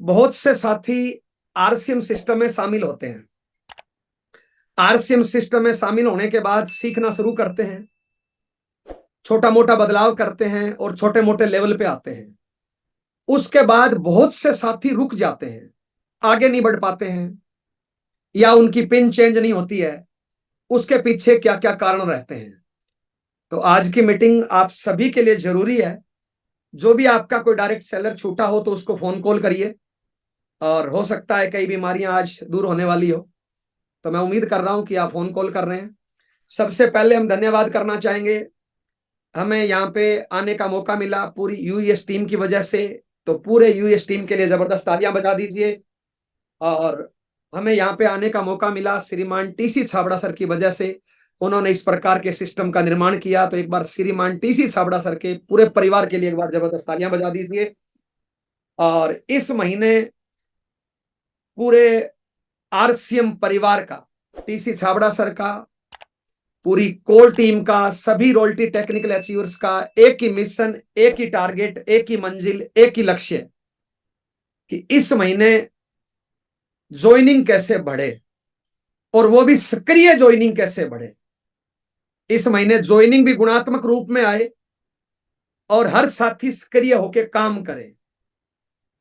बहुत से साथी आरसीएम सिस्टम में शामिल होते हैं। आरसीएम सिस्टम में शामिल होने के बाद सीखना शुरू करते हैं, छोटा मोटा बदलाव करते हैं और छोटे मोटे लेवल पे आते हैं। उसके बाद बहुत से साथी रुक जाते हैं, आगे नहीं बढ़ पाते हैं, या उनकी पिन चेंज नहीं होती है। उसके पीछे क्या क्या कारण रहते हैं। तो आज की मीटिंग आप सभी के लिए जरूरी है। जो भी आपका कोई डायरेक्ट सेलर छूटा हो तो उसको फोन कॉल करिए, और हो सकता है कई बीमारियां आज दूर होने वाली हो। तो मैं उम्मीद कर रहा हूं कि आप फोन कॉल कर रहे हैं। सबसे पहले हम धन्यवाद करना चाहेंगे, हमें यहाँ पे आने का मौका मिला पूरी यूएस टीम की वजह से। तो पूरे यूएस टीम के लिए जबरदस्त तालियां बजा दीजिए। और हमें यहाँ पे आने का मौका मिला श्रीमान टीसी छाबड़ा सर की वजह से। उन्होंने इस प्रकार के सिस्टम का निर्माण किया। तो एक बार श्रीमान टीसी छाबड़ा सर के पूरे परिवार के लिए एक बार जबरदस्त तालियां बजा दीजिए। और इस महीने पूरे आरसीएम परिवार का, टीसी छाबड़ा सर का, पूरी कोर टीम का, सभी रॉयल्टी टेक्निकल अचीवर्स का एक ही मिशन, एक ही टारगेट, एक ही मंजिल, एक ही लक्ष्य, कि इस महीने ज्वाइनिंग कैसे बढ़े, और वो भी सक्रिय ज्वाइनिंग कैसे बढ़े। इस महीने ज्वाइनिंग भी गुणात्मक रूप में आए और हर साथी सक्रिय होकर काम करे।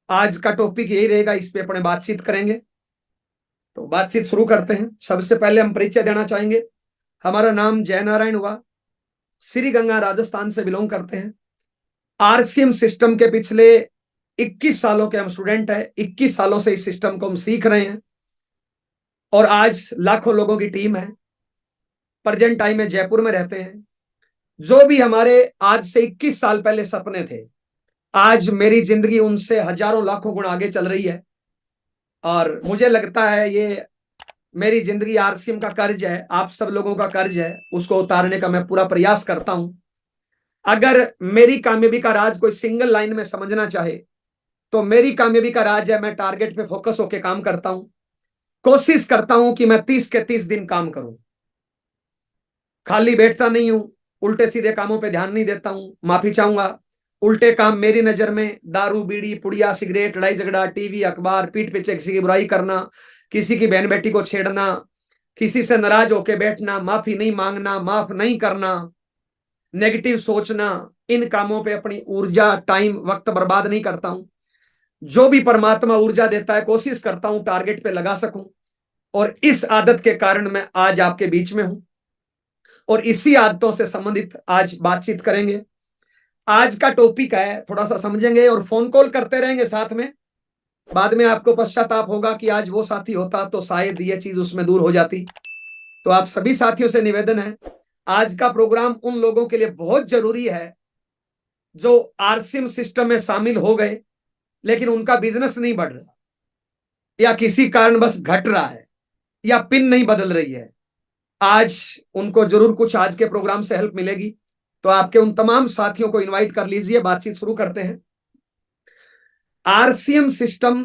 आज का टॉपिक यही रहेगा, इस पे अपने बातचीत करेंगे। तो बातचीत शुरू करते हैं। सबसे पहले हम परिचय देना चाहेंगे। हमारा नाम जय नारायण हुआ, श्री गंगा राजस्थान से बिलोंग करते हैं। आरसीएम सिस्टम के पिछले 21 सालों के हम स्टूडेंट हैं। 21 सालों से इस सिस्टम को हम सीख रहे हैं, और आज लाखों लोगों की टीम है। प्रेजेंट टाइम में जयपुर में रहते हैं। जो भी हमारे आज से 21 साल पहले सपने थे, आज मेरी जिंदगी उनसे हजारों लाखों गुण आगे चल रही है। और मुझे लगता है ये मेरी जिंदगी आरसीएम का कर्ज है, आप सब लोगों का कर्ज है। उसको उतारने का मैं पूरा प्रयास करता हूं। अगर मेरी कामयाबी का राज कोई सिंगल लाइन में समझना चाहे, तो मेरी कामयाबी का राज है, मैं टारगेट पे फोकस होकर काम करता हूं। कोशिश करता हूं कि मैं 30 के 30 दिन काम करूं। खाली बैठता नहीं हूं, उल्टे सीधे कामों पे ध्यान नहीं देता हूं। माफी चाहूंगा, उल्टे काम मेरी नजर में दारू, बीड़ी, पुड़िया, सिगरेट, लड़ाई झगड़ा, टीवी, अखबार, पीठ पीछे किसी की बुराई करना, किसी की बहन बेटी को छेड़ना, किसी से नाराज होकर बैठना, माफी नहीं मांगना, माफ नहीं करना, नेगेटिव सोचना, इन कामों पे अपनी ऊर्जा, टाइम, वक्त बर्बाद नहीं करता हूं। जो भी परमात्मा ऊर्जा देता है, कोशिश करता हूं टारगेट पे लगा सकूं। और इस आदत के कारण मैं आज आपके बीच में हूं, और इसी आदतों से संबंधित आज बातचीत करेंगे। आज का टॉपिक है, थोड़ा सा समझेंगे और फोन कॉल करते रहेंगे साथ में। बाद में आपको पश्चाताप होगा कि आज वो साथी होता तो शायद ये चीज उसमें दूर हो जाती। तो आप सभी साथियों से निवेदन है, आज का प्रोग्राम उन लोगों के लिए बहुत जरूरी है जो आरसीएम सिस्टम में शामिल हो गए, लेकिन उनका बिजनेस नहीं बढ़ रहा, या किसी कारण बस घट रहा है, या पिन नहीं बदल रही है। आज उनको जरूर कुछ आज के प्रोग्राम से हेल्प मिलेगी। तो आपके उन तमाम साथियों को इनवाइट कर लीजिए। बातचीत शुरू करते हैं। आरसीएम सिस्टम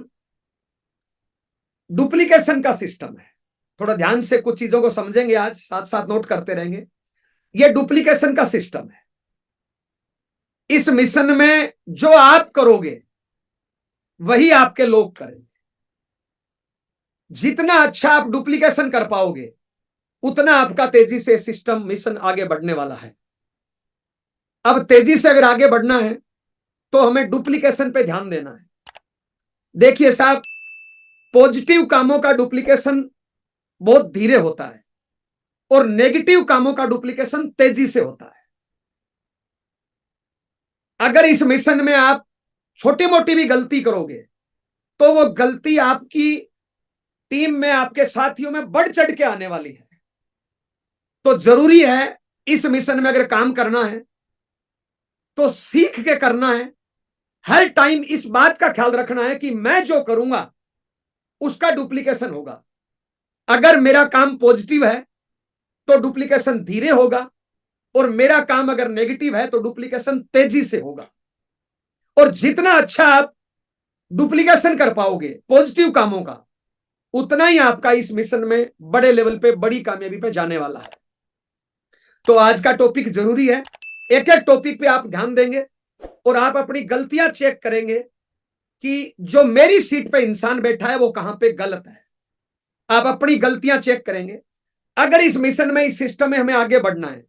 डुप्लीकेशन का सिस्टम है। थोड़ा ध्यान से कुछ चीजों को समझेंगे, आज साथ साथ नोट करते रहेंगे। यह डुप्लीकेशन का सिस्टम है। इस मिशन में जो आप करोगे वही आपके लोग करेंगे। जितना अच्छा आप डुप्लीकेशन कर पाओगे, उतना आपका तेजी से सिस्टम मिशन आगे बढ़ने वाला है। अब तेजी से अगर आगे बढ़ना है तो हमें डुप्लीकेशन पे ध्यान देना है। देखिए साहब, पॉजिटिव कामों का डुप्लीकेशन बहुत धीरे होता है, और नेगेटिव कामों का डुप्लीकेशन तेजी से होता है। अगर इस मिशन में आप छोटी मोटी भी गलती करोगे, तो वो गलती आपकी टीम में, आपके साथियों में बढ़ चढ़ के आने वाली है। तो जरूरी है, इस मिशन में अगर काम करना है तो सीख के करना है। हर टाइम इस बात का ख्याल रखना है कि मैं जो करूंगा उसका डुप्लीकेशन होगा। अगर मेरा काम पॉजिटिव है तो डुप्लीकेशन धीरे होगा, और मेरा काम अगर नेगेटिव है तो डुप्लीकेशन तेजी से होगा। और जितना अच्छा आप डुप्लीकेशन कर पाओगे पॉजिटिव कामों का, उतना ही आपका इस मिशन में बड़े लेवल पे, बड़ी कामयाबी पे जाने वाला है। तो आज का टॉपिक जरूरी है। एक एक टॉपिक पे आप ध्यान देंगे और आप अपनी गलतियां चेक करेंगे, कि जो मेरी सीट पे इंसान बैठा है वो कहां पे गलत है। आप अपनी गलतियां चेक करेंगे। अगर इस मिशन में, इस सिस्टम में हमें आगे बढ़ना है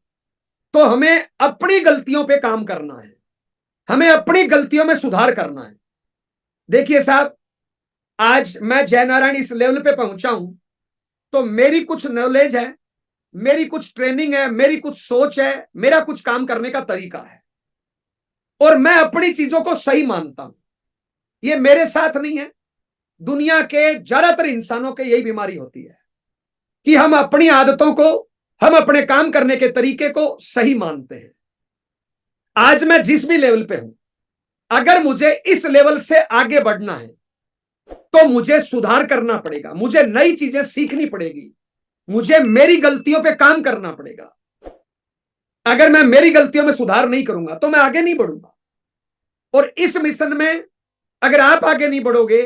तो हमें अपनी गलतियों पे काम करना है, हमें अपनी गलतियों में सुधार करना है। देखिए साहब, आज मैं जयनारायण इस लेवल पे पहुंचा हूं तो मेरी कुछ नॉलेज है, मेरी कुछ ट्रेनिंग है, मेरी कुछ सोच है, मेरा कुछ काम करने का तरीका है, और मैं अपनी चीजों को सही मानता हूं। ये मेरे साथ नहीं है, दुनिया के ज्यादातर इंसानों के यही बीमारी होती है कि हम अपनी आदतों को, हम अपने काम करने के तरीके को सही मानते हैं। आज मैं जिस भी लेवल पे हूं, अगर मुझे इस लेवल से आगे बढ़ना है तो मुझे सुधार करना पड़ेगा, मुझे नई चीजें सीखनी पड़ेगी, मुझे मेरी गलतियों पे काम करना पड़ेगा। अगर मैं मेरी गलतियों में सुधार नहीं करूंगा तो मैं आगे नहीं बढ़ूंगा। और इस मिशन में अगर आप आगे नहीं बढ़ोगे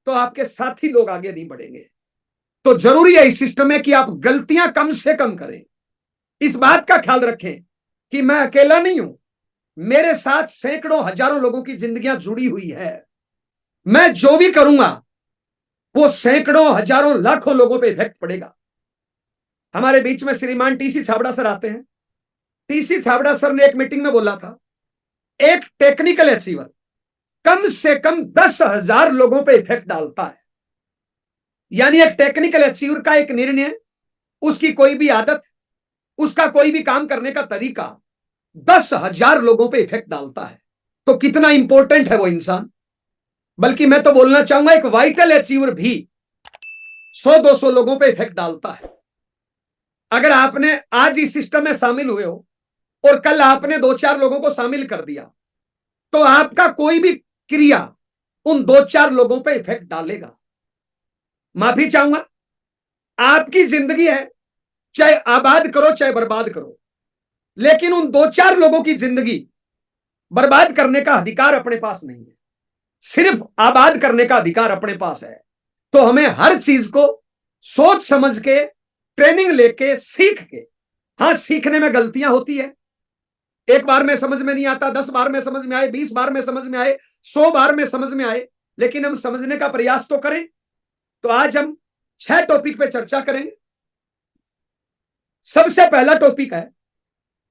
तो आपके साथी लोग आगे नहीं बढ़ेंगे। तो जरूरी है इस सिस्टम में कि आप गलतियां कम से कम करें। इस बात का ख्याल रखें कि मैं अकेला नहीं हूं, मेरे साथ सैकड़ों हजारों लोगों की जिंदगियां जुड़ी हुई है। मैं जो भी करूंगा वो सैकड़ों हजारों लाखों लोगों पे इफेक्ट पड़ेगा। हमारे बीच में श्रीमान टीसी छाबड़ा सर आते हैं। टीसी छाबड़ा सर ने एक मीटिंग में बोला था, एक टेक्निकल अचीवर कम से कम 10,000 लोगों पे इफेक्ट डालता है। यानी एक टेक्निकल अचीवर का एक निर्णय, उसकी कोई भी आदत, उसका कोई भी काम करने का तरीका 10,000 लोगों पे इफेक्ट डालता है। तो कितना इंपॉर्टेंट है वो इंसान। बल्कि मैं तो बोलना चाहूंगा एक वाइटल अचीवर भी 100-200 लोगों पे इफेक्ट डालता है। अगर आपने आज इस सिस्टम में शामिल हुए हो और कल आपने 2-4 लोगों को शामिल कर दिया तो आपका कोई भी क्रिया उन 2-4 लोगों पे इफेक्ट डालेगा। माफी चाहूंगा, आपकी जिंदगी है, चाहे आबाद करो चाहे बर्बाद करो, लेकिन उन 2-4 लोगों की जिंदगी बर्बाद करने का अधिकार अपने पास नहीं है, सिर्फ आबाद करने का अधिकार अपने पास है। तो हमें हर चीज को सोच समझ के, ट्रेनिंग लेके, सीख के, हाँ सीखने में गलतियां होती है, एक बार में समझ में नहीं आता, 10 बार में समझ में आए, 20 बार में समझ में आए, 100 बार में समझ में आए, लेकिन हम समझने का प्रयास तो करें। तो आज हम 6 टॉपिक पे चर्चा करेंगे। सबसे पहला टॉपिक है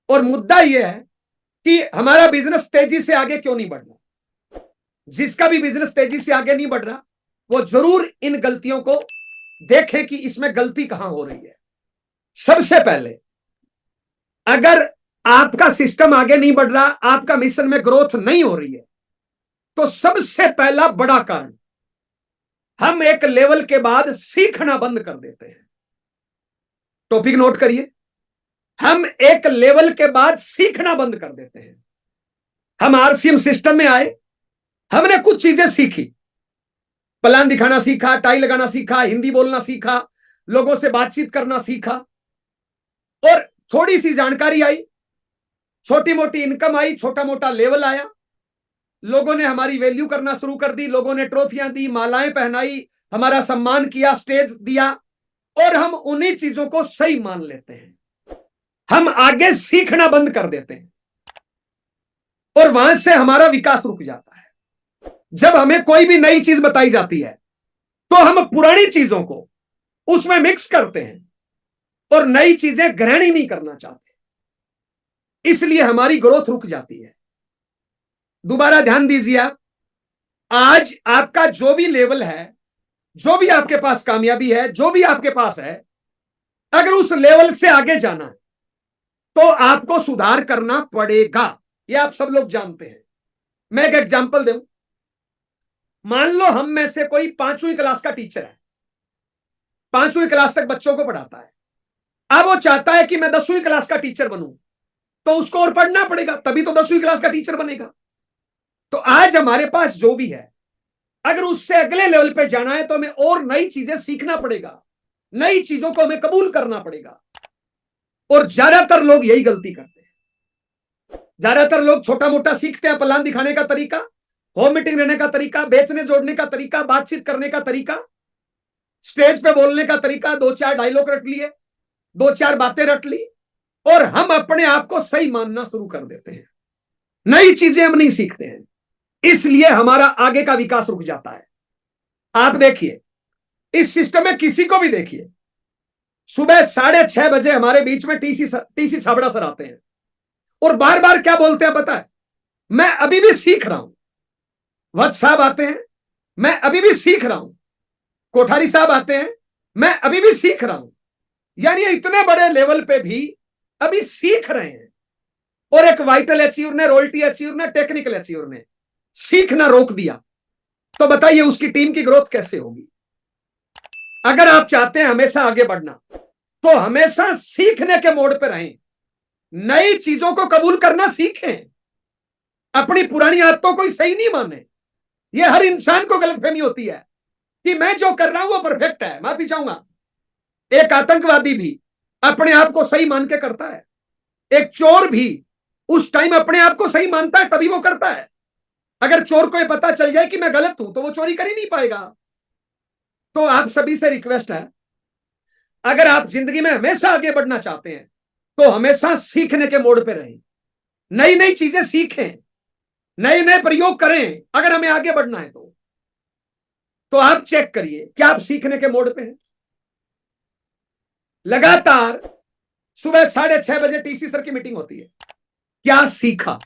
और मुद्दा यह है कि हमारा बिजनेस तेजी से आगे क्यों नहीं बढ़ रहा। जिसका भी बिजनेस तेजी से आगे नहीं बढ़ रहा वो जरूर इन गलतियों को देखें कि इसमें गलती कहां हो रही है। सबसे पहले, अगर आपका सिस्टम आगे नहीं बढ़ रहा, आपका मिशन में ग्रोथ नहीं हो रही है, तो सबसे पहला बड़ा कारण, हम एक लेवल के बाद सीखना बंद कर देते हैं। टॉपिक नोट करिए, हम एक लेवल के बाद सीखना बंद कर देते हैं। हम आरसीएम सिस्टम में आए, हमने कुछ चीजें सीखी, प्लान दिखाना सीखा, टाई लगाना सीखा, हिंदी बोलना सीखा, लोगों से बातचीत करना सीखा, और थोड़ी सी जानकारी आई, छोटी मोटी इनकम आई, छोटा मोटा लेवल आया, लोगों ने हमारी वैल्यू करना शुरू कर दी, लोगों ने ट्रॉफियां दी, मालाएं पहनाई, हमारा सम्मान किया, स्टेज दिया, और हम उन्हीं चीजों को सही मान लेते हैं। हम आगे सीखना बंद कर देते हैं और वहां से हमारा विकास रुक जाता है। जब हमें कोई भी नई चीज बताई जाती है तो हम पुरानी चीजों को उसमें मिक्स करते हैं और नई चीजें ग्रहण ही नहीं करना चाहते, इसलिए हमारी ग्रोथ रुक जाती है। दोबारा ध्यान दीजिए, आप आज आपका जो भी लेवल है, जो भी आपके पास कामयाबी है, जो भी आपके पास है, अगर उस लेवल से आगे जाना है तो आपको सुधार करना पड़ेगा। यह आप सब लोग जानते हैं। मैं एक एग्जांपल दूं, मान लो हम में से कोई 5वीं क्लास का टीचर है, 5वीं क्लास तक बच्चों को पढ़ाता है। अब वो चाहता है कि मैं 10वीं क्लास का टीचर बनूं, तो उसको और पढ़ना पड़ेगा, तभी तो 10वीं क्लास का टीचर बनेगा। तो आज हमारे पास जो भी है, अगर उससे अगले लेवल पे जाना है तो हमें और नई चीजें सीखना पड़ेगा, नई चीजों को हमें कबूल करना पड़ेगा। और ज्यादातर लोग यही गलती करते हैं। ज्यादातर लोग छोटा मोटा सीखते हैं, प्लान दिखाने का तरीका, होम मीटिंग रहने का तरीका, बेचने जोड़ने का तरीका, बातचीत करने का तरीका, स्टेज पे बोलने का तरीका, 2-4 डायलॉग रट लिए, 2-4 बातें रट ली, और हम अपने आप को सही मानना शुरू कर देते हैं। नई चीजें हम नहीं सीखते हैं। इसलिए हमारा आगे का विकास रुक जाता है। आप देखिए, इस सिस्टम में किसी को भी देखिए, सुबह 6:30 बजे हमारे बीच में टीसी छाबड़ा सर आते हैं और बार बार क्या बोलते हैं पता है? मैं अभी भी सीख रहा हूं। वत्स साहब आते हैं, मैं अभी भी सीख रहा हूं। कोठारी साहब आते हैं, मैं अभी भी सीख रहा हूं। यानी इतने बड़े लेवल पे भी अभी सीख रहे हैं। और एक वाइटल अचीवर ने, रॉयल्टी अचीवर ने, टेक्निकल अचीवर ने सीखना रोक दिया, तो बताइए उसकी टीम की ग्रोथ कैसे होगी? अगर आप चाहते हैं हमेशा आगे बढ़ना, तो हमेशा सीखने के मोड पे रहें, नई चीजों को कबूल करना सीखें, अपनी पुरानी आदतों को सही नहीं माने। यह हर इंसान को गलतफहमी होती है कि मैं जो कर रहा हूं वो परफेक्ट है। माफी चाहूंगा, एक आतंकवादी भी अपने आप को सही मान के करता है, एक चोर भी उस टाइम अपने आप को सही मानता है तभी वो करता है। अगर चोर को ये पता चल जाए कि मैं गलत हूं तो वो चोरी कर ही नहीं पाएगा। तो आप सभी से रिक्वेस्ट है, अगर आप जिंदगी में हमेशा आगे बढ़ना चाहते हैं तो हमेशा सीखने के मोड पे रहें, नई नई चीजें सीखें, नए नए प्रयोग करें। अगर हमें आगे बढ़ना है तो आप चेक करिए क्या आप सीखने के मोड पे हैं। लगातार सुबह 6:30 बजे टीसी सर की मीटिंग होती है, क्या सीखा?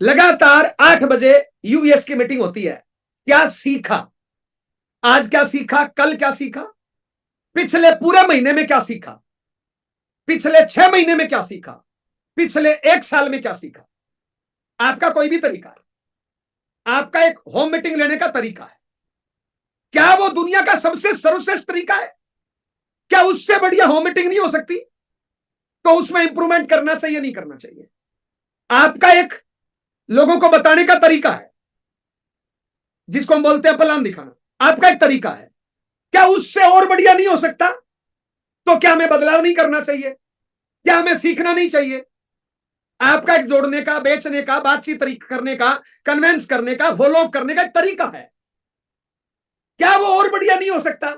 लगातार 8 बजे यूएस की मीटिंग होती है, क्या सीखा? आज क्या सीखा, कल क्या सीखा, पिछले पूरे महीने में क्या सीखा, पिछले 6 महीने में क्या सीखा, पिछले 1 साल में क्या सीखा? आपका कोई भी तरीका है, आपका एक होम मीटिंग लेने का तरीका है, क्या वो दुनिया का सबसे सर्वश्रेष्ठ तरीका है? क्या उससे बढ़िया होम मीटिंग नहीं हो सकती? तो उसमें इंप्रूवमेंट करना चाहिए, नहीं करना चाहिए? आपका एक लोगों को बताने का तरीका है, जिसको हम बोलते हैं प्लान दिखाना, आपका एक तरीका है, क्या उससे और बढ़िया नहीं हो सकता? तो क्या हमें बदलाव नहीं करना चाहिए? क्या हमें सीखना नहीं चाहिए? आपका एक जोड़ने का, बेचने का, बातचीत करने का, कन्वेंस करने का, फॉलो अप करने का एक तरीका है, क्या वो और बढ़िया नहीं हो सकता?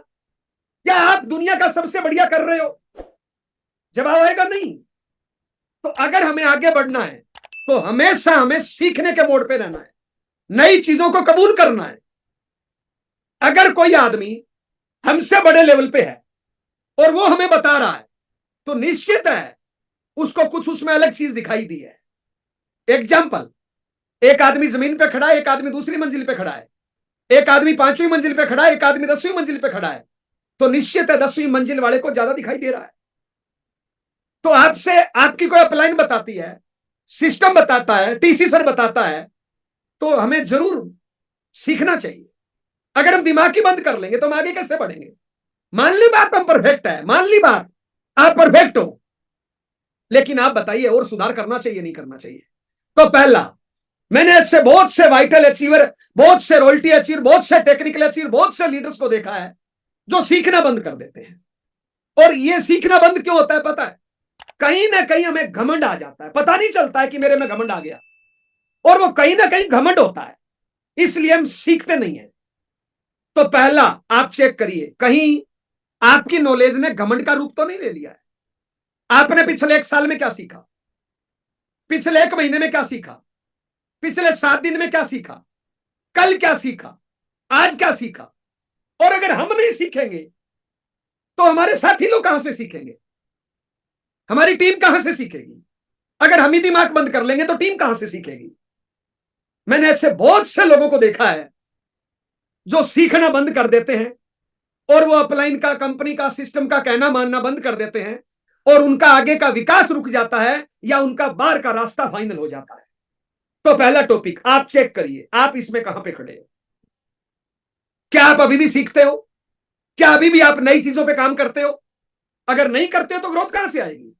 क्या आप दुनिया का सबसे बढ़िया कर रहे हो? जवाब आएगा नहीं। तो अगर हमें आगे बढ़ना है तो हमेशा हमें सीखने के मोड पे रहना है, नई चीजों को कबूल करना है। अगर कोई आदमी हमसे बड़े लेवल पे है और वो हमें बता रहा है तो निश्चित है उसको कुछ उसमें अलग चीज दिखाई दी है। एग्जाम्पल, एक आदमी जमीन पे खड़ा है, एक आदमी दूसरी मंजिल पे खड़ा है, एक आदमी 5वीं मंजिल पे खड़ा है, एक आदमी 10वीं मंजिल पे खड़ा है, तो निश्चित है 10वीं मंजिल वाले को ज्यादा दिखाई दे रहा है। तो आपसे आपकी कोई अपलाइन बताती है, सिस्टम बताता है, टीसी सर बताता है, तो हमें जरूर सीखना चाहिए। अगर हम दिमाग की बंद कर लेंगे तो हम आगे कैसे बढ़ेंगे? मान ली बात हम परफेक्ट है, मान ली बात आप परफेक्ट हो, लेकिन आप बताइए और सुधार करना चाहिए, नहीं करना चाहिए? तो पहला, मैंने ऐसे बहुत से वाइटल अचीवर, बहुत से रॉयल्टी अचीवर, बहुत से टेक्निकल अचीवर, बहुत से लीडर्स को देखा है जो सीखना बंद कर देते हैं। और ये सीखना बंद क्यों होता है पता है? कहीं ना कहीं हमें घमंड आ जाता है, पता नहीं चलता है कि मेरे में घमंड आ गया, और वो कहीं ना कहीं घमंड होता है, इसलिए हम सीखते नहीं है। तो पहला आप चेक करिए, कहीं आपकी नॉलेज ने घमंड का रूप तो नहीं ले लिया है? आपने पिछले 1 साल में क्या सीखा, पिछले 1 महीने में क्या सीखा, पिछले 7 दिन में क्या सीखा, कल क्या सीखा, आज क्या सीखा? और अगर हम नहीं सीखेंगे तो हमारे साथी लोग कहां से सीखेंगे, हमारी टीम कहां से सीखेगी? अगर हम ही दिमाग बंद कर लेंगे तो टीम कहां से सीखेगी? मैंने ऐसे बहुत से लोगों को देखा है जो सीखना बंद कर देते हैं और वो अपलाइन का, कंपनी का, सिस्टम का कहना मानना बंद कर देते हैं, और उनका आगे का विकास रुक जाता है या उनका बाहर का रास्ता फाइनल हो जाता है। तो पहला टॉपिक आप चेक करिए, आप इसमें कहां पे खड़े हो? क्या आप अभी भी सीखते हो? क्या अभी भी आप नई चीजों पे काम करते हो? अगर नहीं करते हो तो ग्रोथ कहां से आएगी?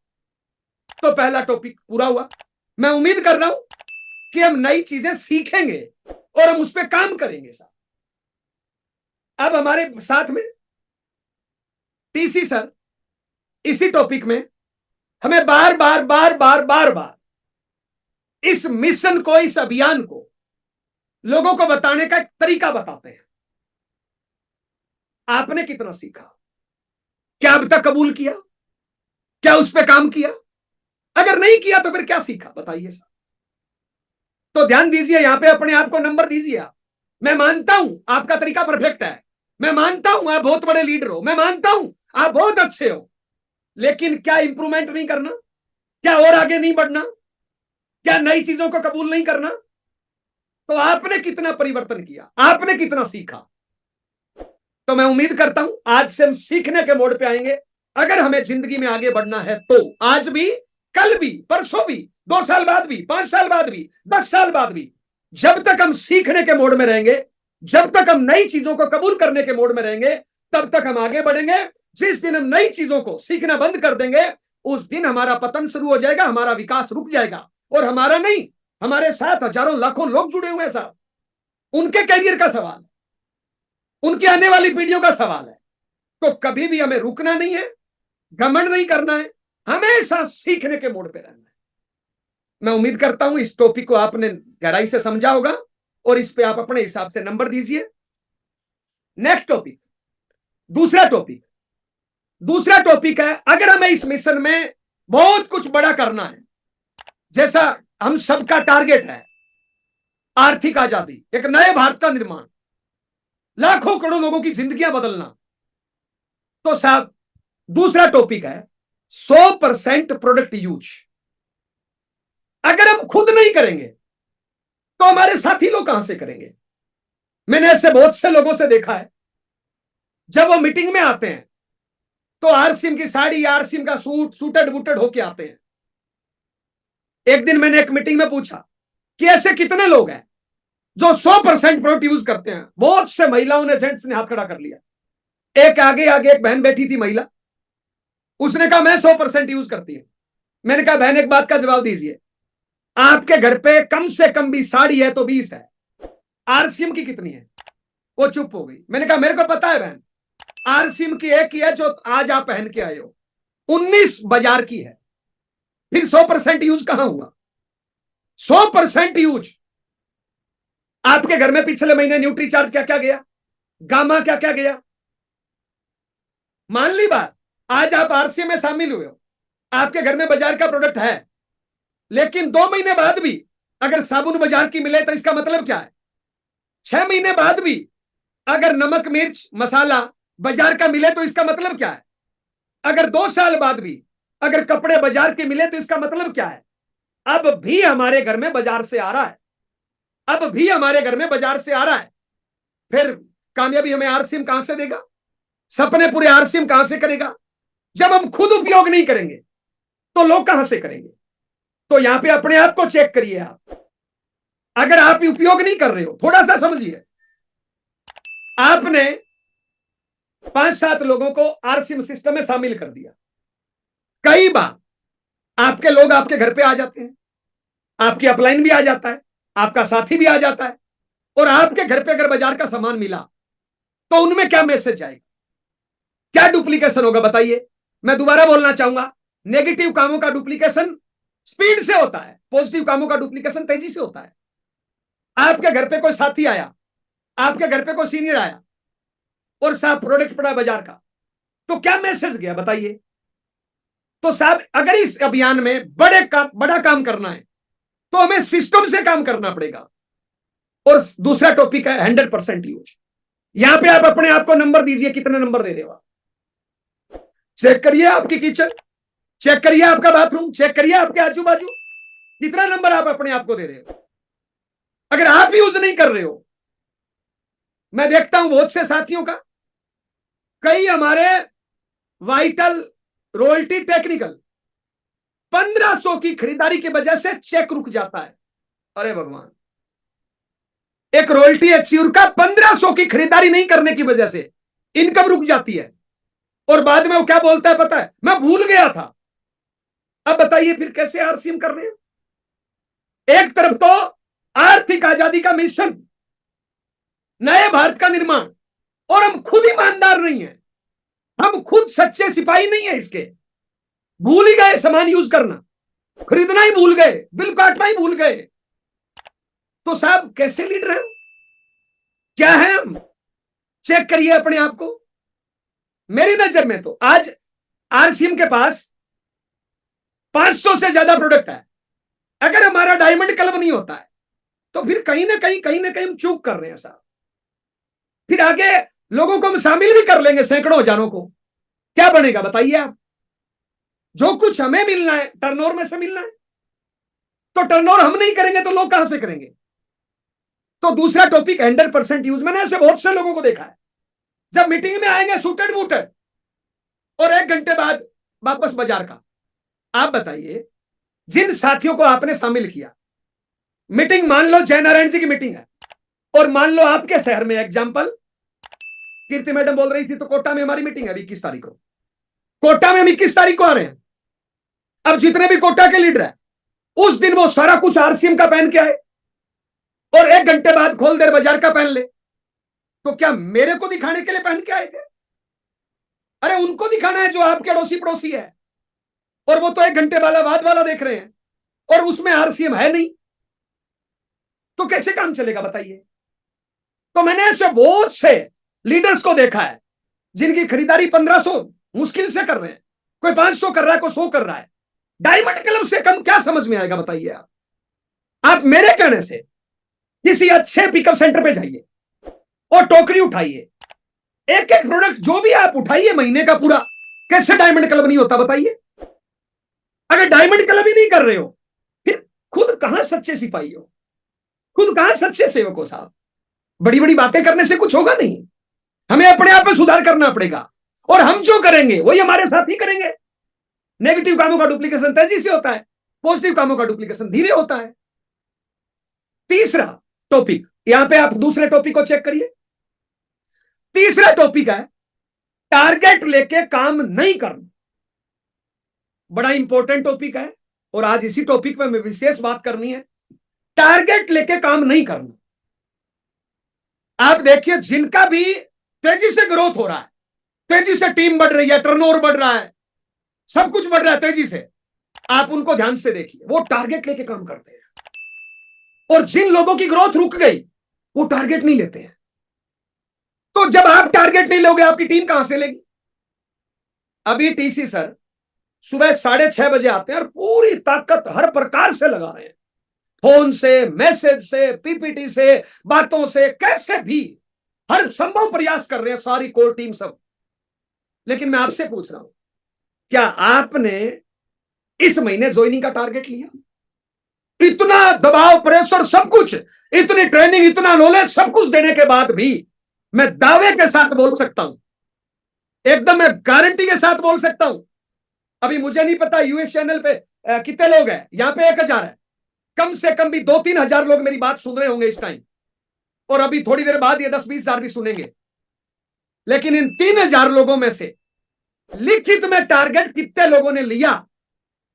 तो पहला टॉपिक पूरा हुआ। मैं उम्मीद कर रहा हूं कि हम नई चीजें सीखेंगे और हम उस पर काम करेंगे साथ। अब हमारे साथ में टीसी सर इसी टॉपिक में हमें बार बार बार बार बार बार इस मिशन को, इस अभियान को लोगों को बताने का एक तरीका बताते हैं। आपने कितना सीखा? क्या अब तक कबूल किया? क्या उस पर काम किया? अगर नहीं किया तो फिर क्या सीखा बताइए सर? तो ध्यान दीजिए, यहां पे अपने आप को नंबर दीजिए आप। मैं मानता हूं आपका तरीका परफेक्ट है, मैं मानता हूं आप बहुत बड़े लीडर हो, मैं मानता हूं आप बहुत अच्छे हो, लेकिन क्या इंप्रूवमेंट नहीं करना? क्या और आगे नहीं बढ़ना? क्या नई चीजों को कबूल नहीं करना? तो आपने कितना परिवर्तन किया, आपने कितना सीखा? तो मैं उम्मीद करता हूं आज से हम सीखने के मोड पे आएंगे। अगर हमें जिंदगी में आगे बढ़ना है तो आज भी, कल भी, परसों भी, 2 साल बाद भी, 5 साल बाद भी, 10 साल बाद भी, जब तक हम सीखने के मोड में रहेंगे, जब तक हम नई चीजों को कबूल करने के मोड में रहेंगे, तब तक हम आगे बढ़ेंगे। जिस दिन हम नई चीजों को सीखना बंद कर देंगे, उस दिन हमारा पतन शुरू हो जाएगा, हमारा विकास रुक जाएगा। और हमारा नहीं, हमारे साथ हजारों लाखों लोग जुड़े हुए हैं साहब, उनके कैरियर का सवाल, उनकी आने वाली पीढ़ियों का सवाल है। तो कभी भी हमें रुकना नहीं है, घमंड नहीं करना है, हमेशा सीखने के मोड पे रहना है। मैं उम्मीद करता हूं इस टॉपिक को आपने गहराई से समझा होगा और इस पे आप अपने हिसाब से नंबर दीजिए। नेक्स्ट टॉपिक, दूसरा टॉपिक है, अगर हमें इस मिशन में बहुत कुछ बड़ा करना है, जैसा हम सबका टारगेट है आर्थिक आजादी, एक नए भारत का निर्माण, लाखों करोड़ों लोगों की जिंदगियां बदलना, तो साहब दूसरा टॉपिक है 100% प्रोडक्ट यूज। अगर हम खुद नहीं करेंगे तो हमारे साथी लोग कहां से करेंगे? मैंने ऐसे बहुत से लोगों से देखा है, जब वो मीटिंग में आते हैं तो आरसीएम की साड़ी, आरसीएम का सूट, सूटेड बूटेड होके आते हैं। एक दिन मैंने एक मीटिंग में पूछा कि ऐसे कितने लोग हैं जो 100% प्रोडक्ट यूज करते हैं? बहुत से महिलाओं ने, जेंट्स ने हाथ खड़ा कर लिया। एक आगे एक बहन बैठी थी महिला, उसने कहा मैं 100% यूज करती हूं। मैंने कहा बहन एक बात का जवाब दीजिए, आपके घर पे कम से कम भी साड़ी है तो 20 है, आरसीएम की कितनी है? वो चुप हो गई। मैंने कहा मेरे को पता है बहन, आरसीएम की एक ही है जो आज आप पहन के आए हो, 19 बाजार की है। फिर 100% यूज कहां हुआ? 100% यूज। आपके घर में पिछले महीने न्यूट्री चार्ज क्या क्या गया, गामा क्या क्या गया? मान ली बात, आज आप आरसीएम में शामिल हुए हो, आपके घर में बाजार का प्रोडक्ट है, लेकिन 2 महीने बाद भी अगर साबुन बाजार की मिले तो इसका मतलब क्या है? 6 महीने बाद भी अगर नमक मिर्च मसाला बाजार का मिले तो इसका मतलब क्या है? अगर 2 साल बाद भी अगर कपड़े बाजार के मिले तो इसका मतलब क्या है? अब भी हमारे घर में बाजार से आ रहा है, अब भी हमारे घर में बाजार से आ रहा है। फिर कामयाबी हमें आरसीएम कहां से देगा? सपने पूरे आरसीएम कहां से करेगा? जब हम खुद उपयोग नहीं करेंगे तो लोग कहां से करेंगे? तो यहां पे अपने आप को चेक करिए आप, अगर आप उपयोग नहीं कर रहे हो, थोड़ा सा समझिए, आपने 5-7 लोगों को आरसीएम सिस्टम में शामिल कर दिया, कई बार आपके लोग आपके घर पे आ जाते हैं, आपकी अपलाइन भी आ जाता है, आपका साथी भी आ जाता है, और आपके घर पे अगर बाजार का सामान मिला तो उनमें क्या मैसेज जाएगा, क्या डुप्लीकेशन होगा बताइए? मैं दोबारा बोलना चाहूंगा, नेगेटिव कामों का डुप्लीकेशन स्पीड से होता है, पॉजिटिव कामों का डुप्लीकेशन तेजी से होता है। आपके घर पे कोई साथी आया, आपके घर पे कोई सीनियर आया और साहब प्रोडक्ट पड़ा बाजार का, तो क्या मैसेज गया बताइए? तो साहब अगर इस अभियान में बड़ा काम करना है तो हमें सिस्टम से काम करना पड़ेगा। और दूसरा टॉपिक है 100% यूज। यहां पे आप अपने आप को नंबर दीजिए, कितने नंबर दे रहे हो आप? चेक करिए आपकी किचन, चेक करिए आपका बाथरूम, चेक करिए आपके आजू बाजू, कितना नंबर आप अपने आप को दे रहे हो? अगर आप यूज नहीं कर रहे हो, मैं देखता हूं बहुत से साथियों का, कई हमारे वाइटल रॉयल्टी टेक्निकल 1500 की खरीदारी की वजह से चेक रुक जाता है। अरे भगवान, एक रॉयल्टी एक्सयूर का 1500 की खरीदारी नहीं करने की वजह से इनकम रुक जाती है, और बाद में वो क्या बोलता है पता है? मैं भूल गया था। अब बताइए फिर कैसे आरसीएम कर रहे हैं? एक तरफ तो आर्थिक आजादी का मिशन, नए भारत का निर्माण, और हम खुद ईमानदार नहीं है, हम खुद सच्चे सिपाही नहीं है इसके, भूल ही गए सामान यूज करना, खरीदना ही भूल गए, बिल काटना ही भूल गए। तो साहब कैसे लीडर हैं? क्या है हम? चेक करिए अपने आप को। मेरी नजर में तो आज आरसीएम के पास 500 से ज्यादा प्रोडक्ट है। अगर हमारा डायमंड क्लब नहीं होता है, तो फिर कहीं ना कहीं हम चूक कर रहे हैं साहब। फिर आगे लोगों को हम शामिल भी कर लेंगे, सैकड़ों हजारों को, क्या बनेगा बताइए आप? जो कुछ हमें मिलना है टर्नओवर में से मिलना है, तो टर्नओवर हम नहीं करेंगे तो लोग कहां से करेंगे? तो दूसरा टॉपिक 100% यूज। मैंने ऐसे बहुत से लोगों को देखा है, जब मीटिंग में आएंगे सूटेड बूटेड और 1 घंटे बाद वापस बाजार का। आप बताइए, जिन साथियों को आपने शामिल किया, मीटिंग मान लो जयनारायण जी की मीटिंग है, और मान लो आपके शहर में एग्जाम्पल कीर्ति मैडम बोल रही थी, तो कोटा में हमारी मीटिंग है 21 तारीख को। कोटा में हम 21 तारीख को आ रहे हैं। अब जितने भी कोटा के लीडर है, उस दिन वो सारा कुछ आरसीएम का पहन के आए और 1 घंटे बाद खोल देर बाजार का पहन ले, तो क्या मेरे को दिखाने के लिए पहन के आए थे? अरे उनको दिखाना है जो आपके अड़ोसी पड़ोसी है, और वो तो 1 घंटे वाला बाद वाला देख रहे हैं, और उसमें आरसीएम है नहीं, तो कैसे काम चलेगा बताइए? तो मैंने ऐसे बहुत से लीडर्स को देखा है जिनकी खरीदारी 1500 मुश्किल से कर रहे हैं, कोई 500 कर रहा है, कोई 100 कर रहा है। डायमंड क्लब से कम क्या समझ में आएगा बताइए आप मेरे कहने से किसी अच्छे पिकअप सेंटर पे जाइए और टोकरी उठाइए, एक एक प्रोडक्ट जो भी आप उठाइए महीने का पूरा, कैसे डायमंड क्लब नहीं होता बताइए? अगर डायमंड क्लब ही नहीं कर रहे हो, फिर खुद कहां सच्चे सिपाही हो, खुद कहां सच्चे सेवक हो साहब? बड़ी बड़ी बातें करने से कुछ होगा नहीं, हमें अपने आप में सुधार करना पड़ेगा, और हम जो करेंगे वही हमारे साथ ही करेंगे। नेगेटिव कामों का डुप्लीकेशन तेजी से होता है, पॉजिटिव कामों का डुप्लीकेशन धीरे होता है। तीसरा टॉपिक, यहां पे आप दूसरे टॉपिक को चेक करिए। तीसरा टॉपिक है टारगेट लेके काम नहीं करना। बड़ा इंपॉर्टेंट टॉपिक है, और आज इसी टॉपिक पे मैं विशेष बात करनी है। टारगेट लेके काम नहीं करना। आप देखिए, जिनका भी तेजी से ग्रोथ हो रहा है, तेजी से टीम बढ़ रही है, टर्नओवर बढ़ रहा है, सब कुछ बढ़ रहा है तेजी से, आप उनको ध्यान से देखिए, वो टारगेट लेके काम करते हैं। और जिन लोगों की ग्रोथ रुक गई, वो टारगेट नहीं लेते हैं। तो जब आप टारगेट नहीं लोगे, आपकी टीम कहां से लेगी? अभी टीसी सर सुबह 6:30 बजे आते हैं और पूरी ताकत हर प्रकार से लगा रहे हैं, फोन से, मैसेज से, पीपीटी से, बातों से, कैसे भी हर संभव प्रयास कर रहे हैं, सारी कोर टीम सब। लेकिन मैं आपसे पूछ रहा हूं, क्या आपने इस महीने ज्वाइनिंग का टारगेट लिया? इतना दबाव, प्रेशर, सब कुछ, इतनी ट्रेनिंग, इतना नॉलेज, सब कुछ देने के बाद भी मैं दावे के साथ बोल सकता हूं, एकदम मैं गारंटी के साथ बोल सकता हूं, अभी मुझे नहीं पता यूएस चैनल पे कितने लोग हैं, यहां पे 1000 है, कम से कम भी 2-3 हजार लोग मेरी बात सुन रहे होंगे इस टाइम, और अभी थोड़ी देर बाद ये 10-20 हजार भी सुनेंगे। लेकिन इन 3000 लोगों में से लिखित में टारगेट कितने लोगों ने लिया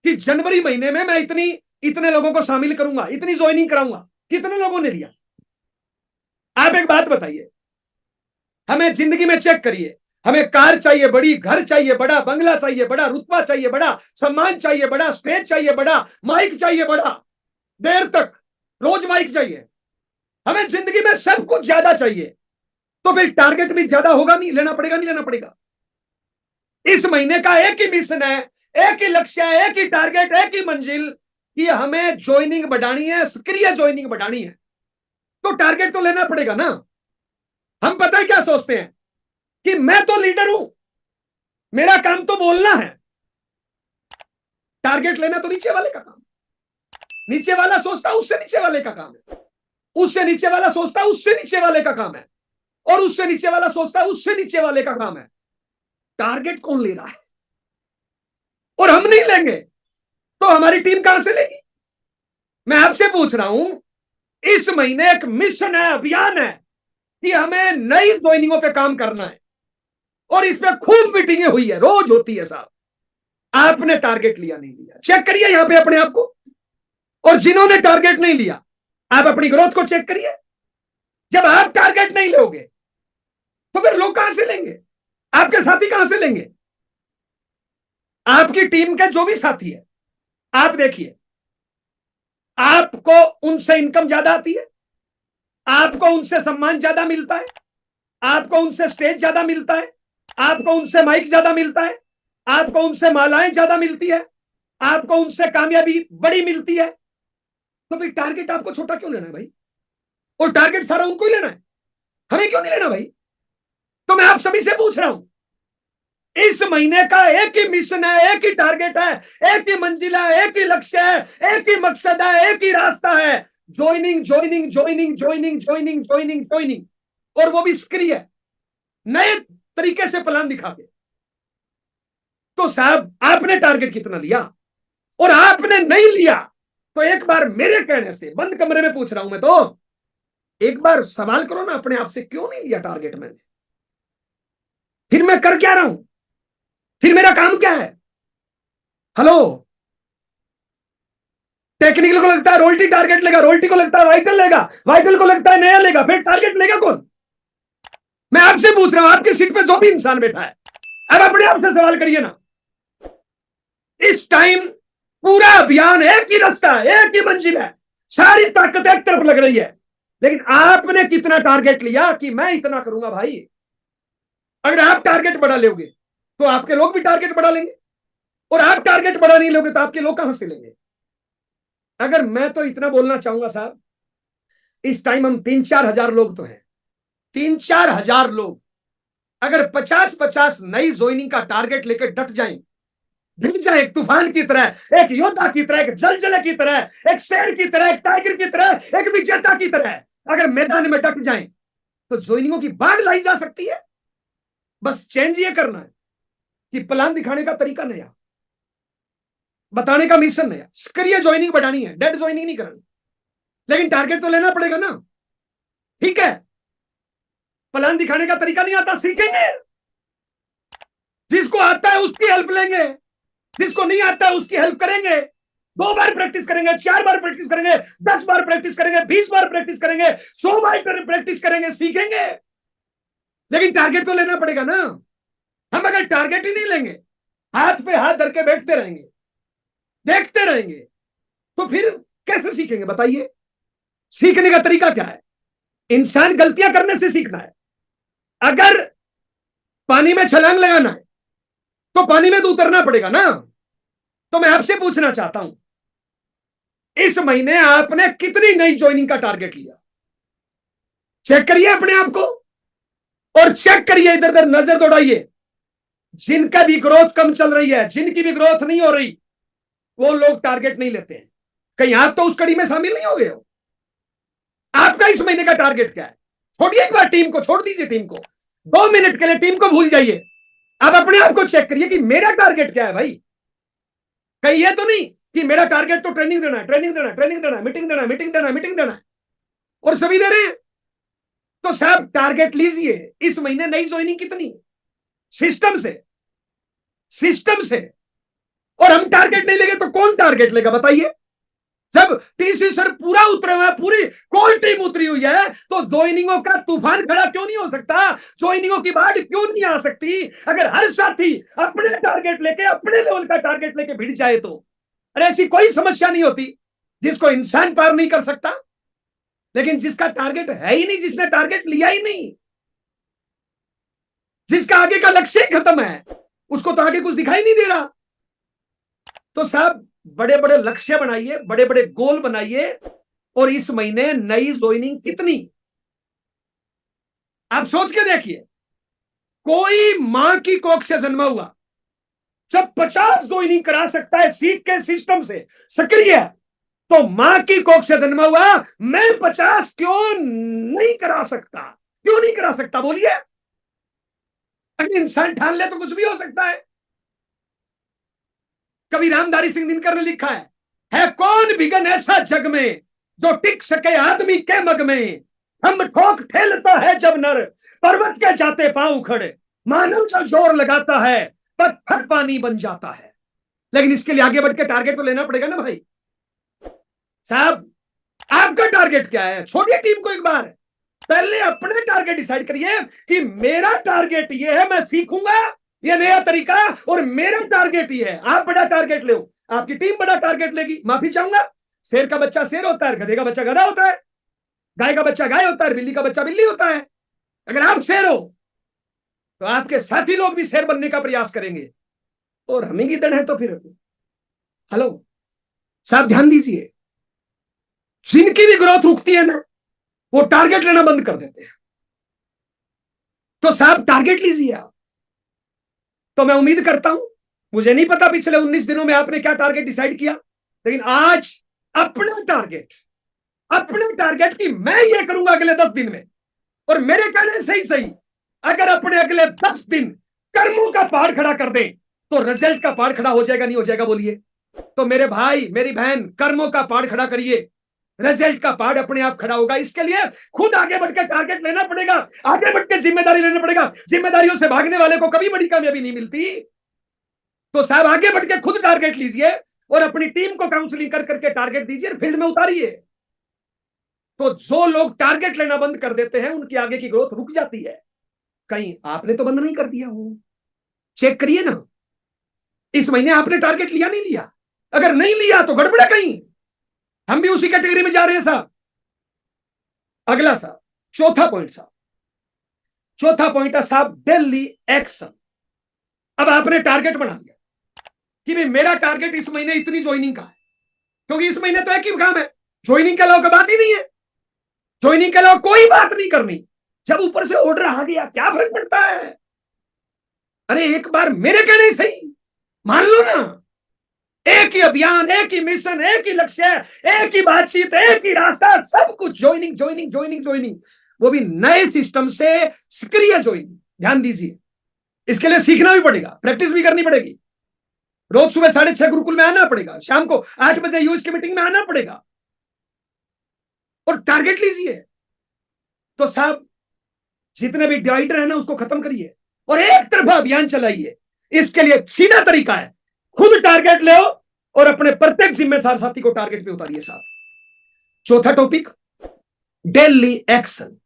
कि जनवरी महीने में मैं इतने लोगों को शामिल करूंगा, इतनी ज्वाइनिंग कराऊंगा? कितने लोगों ने लिया? आप एक बात बताइए, हमें जिंदगी में चेक करिए, हमें कार चाहिए बड़ी, घर चाहिए बड़ा, बंगला चाहिए बड़ा, रुतबा चाहिए बड़ा, सम्मान चाहिए बड़ा, स्टेज चाहिए बड़ा, माइक चाहिए बड़ा, देर तक रोज माइक चाहिए, हमें जिंदगी में सब कुछ ज्यादा चाहिए, तो फिर टारगेट भी ज्यादा होगा, नहीं लेना पड़ेगा? नहीं लेना पड़ेगा? इस महीने का एक ही मिशन है, एक ही लक्ष्य है, एक ही टारगेट, एक ही मंजिल, कि हमें ज्वाइनिंग बढ़ानी है, सक्रिय ज्वाइनिंग बढ़ानी है, तो टारगेट तो लेना पड़ेगा ना। हम पता है क्या सोचते हैं कि मैं तो लीडर हूं, मेरा काम तो बोलना है, टारगेट लेना तो नीचे वाले का काम। नीचे वाला सोचता उससे नीचे वाले का काम है, उससे नीचे वाला सोचता उससे नीचे वाले का काम है, और उससे नीचे वाला सोचता उससे नीचे वाले का काम है। टारगेट कौन ले रहा है? और हम नहीं लेंगे तो हमारी टीम कहां से लेगी? मैं आपसे पूछ रहा हूं, इस महीने एक मिशन है, अभियान है कि हमें नई ज्वाइनिंगों पे काम करना है, और इसमें खूब मीटिंगें हुई है, रोज होती है साहब। आपने टारगेट लिया नहीं लिया, चेक करिए यहां पे अपने आप को। और जिन्होंने टारगेट नहीं लिया, आप अपनी ग्रोथ को चेक करिए। जब आप टारगेट नहीं लोगे, तो फिर लोग कहां से लेंगे? आपके साथी कहां से लेंगे? आपकी टीम के जो भी साथी है, आप देखिए, आपको उनसे इनकम ज्यादा आती है, आपको उनसे सम्मान ज्यादा मिलता है, आपको उनसे स्टेज ज्यादा मिलता है, आपको उनसे माइक ज्यादा मिलता है, आपको उनसे मालाएं ज्यादा मिलती है, आपको उनसे कामयाबी बड़ी मिलती है, तो फिर टारगेट आपको छोटा क्यों लेना है भाई? और टारगेट सारा उनको ही लेना है, हमें क्यों नहीं लेना भाई? तो मैं आप सभी से पूछ रहा हूं, इस महीने का एक ही मिशन है, एक ही टारगेट है, एक ही मंजिल है, एक ही लक्ष्य है, एक ही मकसद है, एक ही रास्ता है, joining joining joining joining joining joining joining, और वो भी सक्रिय, नए तरीके से प्लान दिखा के। तो साहब आपने टारगेट कितना लिया? और आपने नहीं लिया तो एक बार मेरे कहने से बंद कमरे में पूछ रहा हूं मैं, तो एक बार सवाल करो ना अपने आप से, क्यों नहीं लिया टारगेट मैंने? फिर मैं कर क्या रहा हूं? फिर मेरा काम क्या है? हेलो, टेक्निकल को लगता है रोल्टी टारगेट लेगा, रोल्टी को लगता है वाइटल लेगा, वाइटल को लगता है नया लेगा, फिर टारगेट लेगा कौन? मैं आपसे पूछ रहा हूं, आपकी सीट पे जो भी इंसान बैठा है, अब अपने आप से सवाल करिए ना। इस टाइम पूरा अभियान एक ही रास्ता है, एक ही मंजिल है, सारी ताकत एक तरफ लग रही है, लेकिन आपने कितना टारगेट लिया कि मैं इतना करूंगा भाई? अगर आप टारगेट बढ़ा लोगे तो आपके लोग भी टारगेट बढ़ा लेंगे, और आप टारगेट बढ़ा नहीं लोगे तो आपके लोग कहां से लेंगे? अगर मैं तो इतना बोलना चाहूंगा साहब, इस टाइम हम 3-4 हजार लोग तो हैं, 3-4 हजार लोग अगर 50-50 नई ज्वाइनिंग का टारगेट लेकर डट जाएं, भिड़ जाए एक तूफान की तरह, एक योद्धा की तरह, एक जलजले की तरह, एक शेर की तरह, एक टाइगर की तरह, एक विजेता की तरह, अगर मैदान में डट जाएं तो ज्वाइनिंगों की बाढ़ लाई जा सकती है। बस चेंज ये करना है कि प्लान दिखाने का तरीका नया, बताने का मिशन नया, सक्रिय ज्वाइनिंग बढ़ानी है, डेड ज्वाइनिंग नहीं करनी, लेकिन टारगेट तो लेना पड़ेगा ना। ठीक है, प्लान दिखाने का तरीका नहीं आता, सीखेंगे, जिसको आता है उसकी हेल्प लेंगे, जिसको नहीं आता है उसकी हेल्प करेंगे, 2 बार प्रैक्टिस करेंगे, 4 बार प्रैक्टिस करेंगे, 10 बार प्रैक्टिस करेंगे, 20 बार प्रैक्टिस करेंगे, 100 बार प्रैक्टिस करेंगे, सीखेंगे, लेकिन टारगेट तो लेना पड़ेगा ना। हम अगर टारगेट ही नहीं लेंगे, हाथ पे हाथ धर के बैठते रहेंगे, देखते रहेंगे, तो फिर कैसे सीखेंगे बताइए? सीखने का तरीका क्या है? इंसान गलतियां करने से सीखना है। अगर पानी में छलांग लगाना है तो पानी में तो उतरना पड़ेगा ना। तो मैं आपसे पूछना चाहता हूं, इस महीने आपने कितनी नई ज्वाइनिंग का टारगेट लिया? चेक करिए अपने आप को, और चेक करिए, इधर उधर नजर दौड़ाइए। जिनका भी ग्रोथ कम चल रही है, जिनकी भी ग्रोथ नहीं हो रही, वो लोग टारगेट नहीं लेते हैं। कहीं आप तो उस कड़ी में शामिल नहीं हो गए हो? आपका इस महीने का टारगेट क्या है? छोड़िए एक बार टीम को, छोड़ दीजिए टीम को, 2 मिनट के लिए टीम को भूल जाइए। अब अपने आप को चेक करिए कि मेरा टारगेट क्या है भाई। कहीं ये तो नहीं कि मेरा टारगेट तो ट्रेनिंग देना है, ट्रेनिंग देना है, ट्रेनिंग देना है, मीटिंग देना है, मीटिंग देना है, मीटिंग देना है, और सभी दे रहे हैं। तो साहब टारगेट लीजिए, इस महीने नई ज्वाइनिंग कितनी, सिस्टम से, सिस्टम से। और हम टारगेट नहीं लेंगे तो कौन टारगेट लेगा बताइए? जब टीसी सर पूरा उतरा हुआ है, पूरी कोल टीम उतरी हुई है, तो ज्वाइनिंगों का तूफान खड़ा क्यों नहीं हो सकता? ज्वाइनिंगों की बाढ़ क्यों नहीं आ सकती? अगर हर साथी अपने टारगेट लेके, अपने लेवल का टारगेट लेके भिड़ जाए तो। अरे ऐसी कोई समस्या नहीं होती जिसको इंसान पार नहीं कर सकता, लेकिन जिसका टारगेट है ही नहीं, जिसने टारगेट लिया ही नहीं, जिसका आगे का लक्ष्य ही खत्म है, उसको तो आगे कुछ दिखाई नहीं दे रहा। तो साहब बड़े बड़े लक्ष्य बनाइए, बड़े बड़े गोल बनाइए, और इस महीने नई ज्वाइनिंग कितनी, आप सोच के देखिए। कोई मां की कोख से जन्मा हुआ जब 50 ज्वाइनिंग करा सकता है सीख के, सिस्टम से सक्रिय, तो मां की कोख से जन्मा हुआ मैं 50 क्यों नहीं करा सकता? क्यों नहीं करा सकता बोलिए? अगर इंसान ठान ले तो कुछ भी हो सकता है। कवि रामधारी सिंह दिनकर ने लिखा है कौन बिगन ऐसा जग में जो टिक सके आदमी के मग में, हम ठोक ठेलता है जब नर पर्वत के जाते पांव उखड़े, मानव जो जोर लगाता है पत्थर पानी बन जाता है। लेकिन इसके लिए आगे बढ़ के टारगेट तो लेना पड़ेगा ना भाई साहब। आपका टारगेट क्या है? छोड़िए टीम को, एक बार पहले अपने टारगेट डिसाइड करिए कि मेरा टारगेट ये है, मैं सीखूंगा ये नया तरीका, और मेरा टारगेट ये है। आप बड़ा टारगेट ले, आपकी टीम बड़ा टारगेट लेगी, माफी चाहूंगा। शेर का बच्चा शेर होता है, गधे का बच्चा गधा होता है, गाय का बच्चा गाय होता है, बिल्ली का बच्चा बिल्ली होता है। अगर आप शेर हो तो आपके साथी लोग भी शेर बनने का प्रयास करेंगे, और हमें गिदड़ है तो फिर हेलो साहब ध्यान दीजिए, जिनकी भी ग्रोथ रुकती है ना, वो टारगेट लेना बंद कर देते हैं। तो साहब टारगेट लीजिए आप। तो मैं उम्मीद करता हूं, मुझे नहीं पता पिछले 19 दिनों में आपने क्या टारगेट डिसाइड किया, लेकिन आज अपने टारगेट की मैं ये करूंगा अगले 10 दिन में, और मेरे कहने से ही सही अगर अपने अगले 10 दिन कर्मों का पहाड़ खड़ा कर दें तो रिजल्ट का पहाड़ खड़ा हो जाएगा, नहीं हो जाएगा बोलिए? तो मेरे भाई मेरी बहन, कर्मों का पहाड़ खड़ा करिए, रिजल्ट का पहाड़ अपने आप खड़ा होगा। इसके लिए खुद आगे बढ़ के टारगेट लेना पड़ेगा, आगे बढ़ के जिम्मेदारी लेना पड़ेगा। जिम्मेदारियों से भागने वाले को कभी बड़ी कामयाबी नहीं मिलती। तो साहब आगे बढ़ के खुद टारगेट लीजिए और अपनी टीम को काउंसलिंग कर करके टारगेट दीजिए, फील्ड में उतारिए। तो जो लोग टारगेट लेना बंद कर देते हैं उनकी आगे की ग्रोथ रुक जाती है। कहीं आपने तो बंद नहीं कर दिया हो, चेक करिए ना, इस महीने आपने टारगेट लिया नहीं लिया? अगर नहीं लिया तो गड़बड़ है कहीं। हम भी उसी कैटेगरी में जा रहे हैं साहब। अगला साहब, चौथा पॉइंट है साहब डेली एक्शन। अब आपने टारगेट बना लिया कि भाई मेरा टारगेट इस महीने इतनी ज्वाइनिंग का है, क्योंकि इस महीने तो एक ही काम है, ज्वाइनिंग के अलावा बात ही नहीं है, ज्वाइनिंग के अलावा कोई बात नहीं करनी। जब ऊपर से ऑर्डर आ गया क्या फर्क पड़ता है? अरे एक बार मेरे कहने ही सही मान लो ना, एक ही अभियान, एक ही मिशन, एक ही लक्ष्य, एक ही बातचीत, एक ही रास्ता, सब कुछ ज्वाइनिंग, वो भी नए सिस्टम से सक्रिय ज्वाइनिंग। ध्यान दीजिए, इसके लिए सीखना भी पड़ेगा, प्रैक्टिस भी करनी पड़ेगी। रोज सुबह 6:30 गुरुकुल में आना पड़ेगा, शाम को 8 बजे यूएस की मीटिंग में आना पड़ेगा, और टारगेट लीजिए। तो साहब जितने भी डिवाइडर है ना उसको खत्म करिए और एक तरफा अभियान चलाइए। इसके लिए सीधा तरीका है, खुद टारगेट ले और अपने प्रत्येक जिम्मेदार साथी को टारगेट पे उतारिए साहब। चौथा टॉपिक, डेली एक्शन।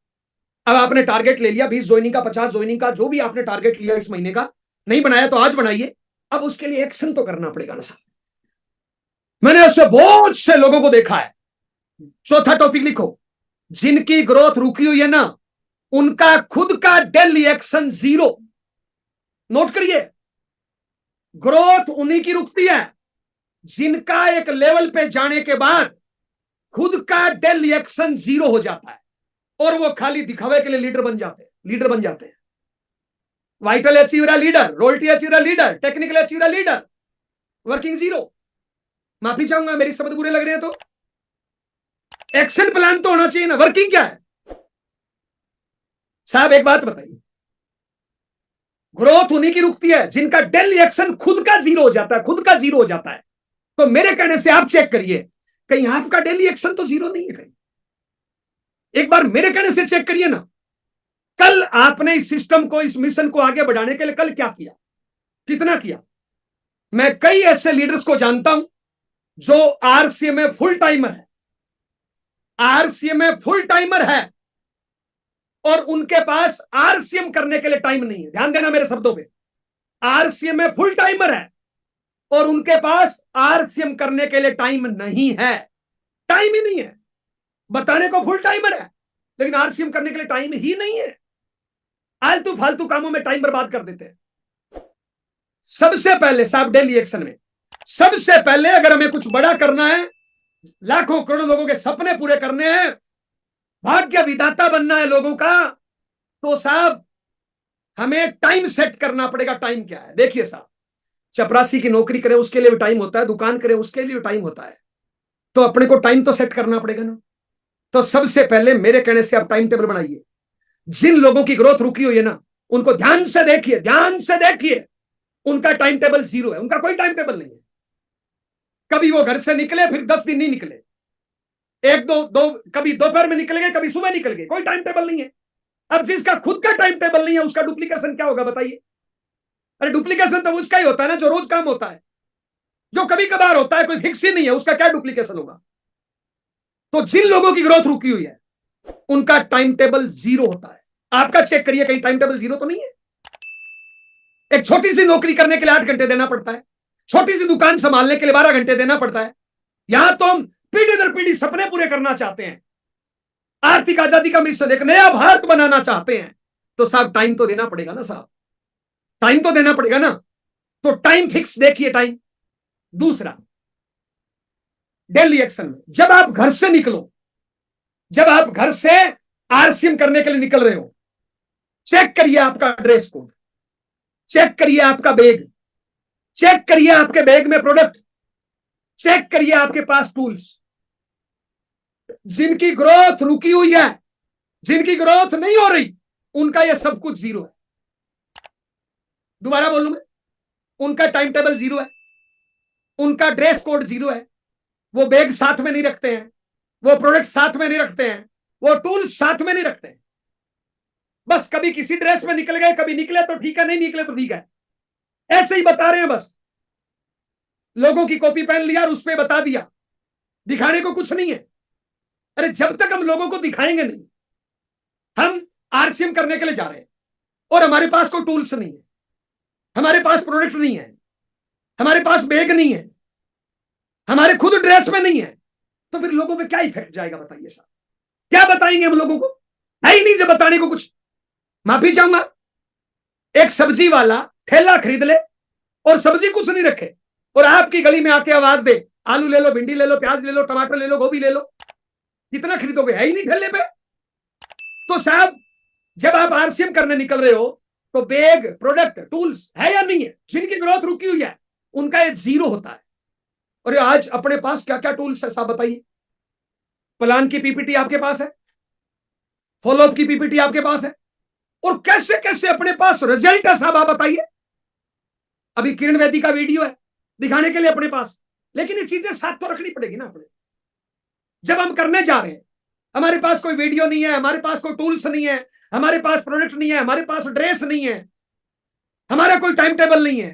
अब आपने टारगेट ले लिया 20 ज्वाइनिंग का, 50 ज्वाइनिंग का, जो भी आपने टारगेट लिया इस महीने का, नहीं बनाया तो आज बनाइए। अब उसके लिए एक्शन तो करना पड़ेगा ना साहब। मैंने ऐसे बहुत से लोगों को देखा है, चौथा टॉपिक लिखो, जिनकी ग्रोथ रुकी हुई है ना, उनका खुद का डेली एक्शन 0। नोट करिए, ग्रोथ उन्हीं की रुकती है जिनका एक लेवल पे जाने के बाद खुद का डेली एक्शन 0 हो जाता है, और वो खाली दिखावे के लिए लीडर बन जाते हैं। Vital achiever leader, royalty achiever leader, technical achiever leader, working 0। माफी चाहूंगा मेरी शब्द बुरे लग रहे हैं तो। एक्शन प्लान तो होना चाहिए ना, वर्किंग क्या है साहब? एक बात बताइए, ग्रोथ उन्हीं की रुकती है जिनका डेली एक्शन खुद का 0 हो जाता है। तो मेरे कहने से आप चेक करिए, कहीं आपका डेली एक्शन तो 0 नहीं है कहीं। एक बार मेरे कहने से चेक करिए ना, कल आपने इस सिस्टम को, इस मिशन को आगे बढ़ाने के लिए कल क्या किया, कितना किया? मैं कई ऐसे लीडर्स को जानता हूं जो आरसीए में फुल टाइमर है, और उनके पास आरसीएम करने के लिए टाइम नहीं है। ध्यान देना मेरे शब्दों पे, आरसीएम में फुल टाइमर है और उनके पास आरसीएम करने के लिए टाइम नहीं है। टाइम ही नहीं है, बताने को फुल टाइमर है लेकिन आरसीएम करने के लिए टाइम ही नहीं है। आलतू फालतू कामों में टाइम बर्बाद कर देते हैं। सबसे पहले साहब डेली एक्शन में, सबसे पहले अगर हमें कुछ बड़ा करना है, लाखों करोड़ों लोगों के सपने पूरे करने हैं, भाग्य विधाता बनना है लोगों का, तो साहब हमें टाइम सेट करना पड़ेगा। टाइम क्या है? देखिए साहब, चपरासी की नौकरी करें उसके लिए भी टाइम होता है, दुकान करें उसके लिए भी टाइम होता है, तो अपने को टाइम तो सेट करना पड़ेगा ना। तो सबसे पहले मेरे कहने से आप टाइम टेबल बनाइए। जिन लोगों की ग्रोथ रुकी हुई है ना, उनको ध्यान से देखिए, उनका टाइम टेबल 0 है, उनका कोई टाइम टेबल नहीं है। कभी वो घर से निकले फिर 10 दिन नहीं निकले, एक दो कभी दोपहर में निकल गए, कभी सुबह निकल गए, कोई टाइम टेबल नहीं है। अब जिसका खुद का टाइम टेबल नहीं है उसका डुप्लीकेशन क्या होगा बताइए? अरे डुप्लीकेशन तो उसका ही होता है ना जो रोज काम होता है, जो कभी कभार होता है, कोई फिक्स ही नहीं है, उसका क्या डुप्लीकेशन होगा? तो जिन लोगों की ग्रोथ रुकी हुई है उनका टाइम टेबल 0 होता है। आपका चेक करिए कहीं टाइम टेबल 0 तो नहीं है। एक छोटी सी नौकरी करने के लिए 8 घंटे देना पड़ता है, छोटी सी दुकान संभालने के लिए 12 घंटे देना पड़ता है। यहां तो हम पीढ़ी दर पीढ़ी सपने पूरे करना चाहते हैं, आर्थिक आजादी का मिशन, एक नया भारत बनाना चाहते हैं, तो साहब टाइम तो देना पड़ेगा ना साहब, टाइम तो देना पड़ेगा ना। तो टाइम फिक्स देखिए टाइम। दूसरा, डेली एक्शन में जब आप घर से निकलो जब आप घर से आरसीएम करने के लिए निकल रहे हो, चेक करिए आपका ड्रेस कोड, चेक करिए आपका बैग, चेक करिए आपके बैग में प्रोडक्ट, चेक करिए आपके पास टूल्स। जिनकी ग्रोथ रुकी हुई है, जिनकी ग्रोथ नहीं हो रही, उनका यह सब कुछ जीरो है। दोबारा बोलूं मैं, उनका टाइम टेबल जीरो है, उनका ड्रेस कोड जीरो है, वो बैग साथ में नहीं रखते हैं, वो प्रोडक्ट साथ में नहीं रखते हैं, वो टूल साथ में नहीं रखते हैं। बस कभी किसी ड्रेस में निकल गए, कभी निकले तो ठीक है, नहीं निकले तो ठीक है, ऐसे ही बता रहे हैं। बस लोगों की कॉपी पेन लिया और उस पर बता दिया, दिखाने को कुछ नहीं है। अरे जब तक हम लोगों को दिखाएंगे नहीं, हम आरसीएम करने के लिए जा रहे हैं और हमारे पास कोई टूल्स नहीं है, हमारे पास प्रोडक्ट नहीं है, हमारे पास बैग नहीं है, हमारे खुद ड्रेस में नहीं है, तो फिर लोगों पे क्या इफेक्ट जाएगा बताइए साहब? क्या बताएंगे हम लोगों को? है ही नहीं से बताने को कुछ। माफी चाहूंगा, एक सब्जी वाला ठेला खरीद ले और सब्जी कुछ नहीं रखे और आपकी गली में आके आवाज दे, आलू ले लो, भिंडी ले लो, प्याज ले लो, टमाटर ले लो, गोभी ले लो, कितना खरीदोगे? है ही नहीं ठेले पे। तो साहब जब आप आरसीएम करने निकल रहे हो तो बैग, प्रोडक्ट, टूल्स है या नहीं है? जिनकी ग्रोथ रुकी हुई है उनका ये जीरो होता है। और आज अपने पास क्या क्या टूल्स है साहब बताइए? प्लान की पीपीटी आपके पास है, फॉलोअप की पीपीटी आपके पास है, और कैसे कैसे अपने पास रिजल्ट है साहब, आप बताइए। अभी किरण वेदी का वीडियो है दिखाने के लिए अपने पास, लेकिन ये चीजें साथ तो रखनी पड़ेगी ना अपने। जब हम करने जा रहे हैं, हमारे पास कोई वीडियो नहीं है, हमारे पास कोई टूल्स नहीं है, हमारे पास प्रोडक्ट नहीं है, हमारे पास ड्रेस नहीं है, हमारा कोई टाइम टेबल नहीं है,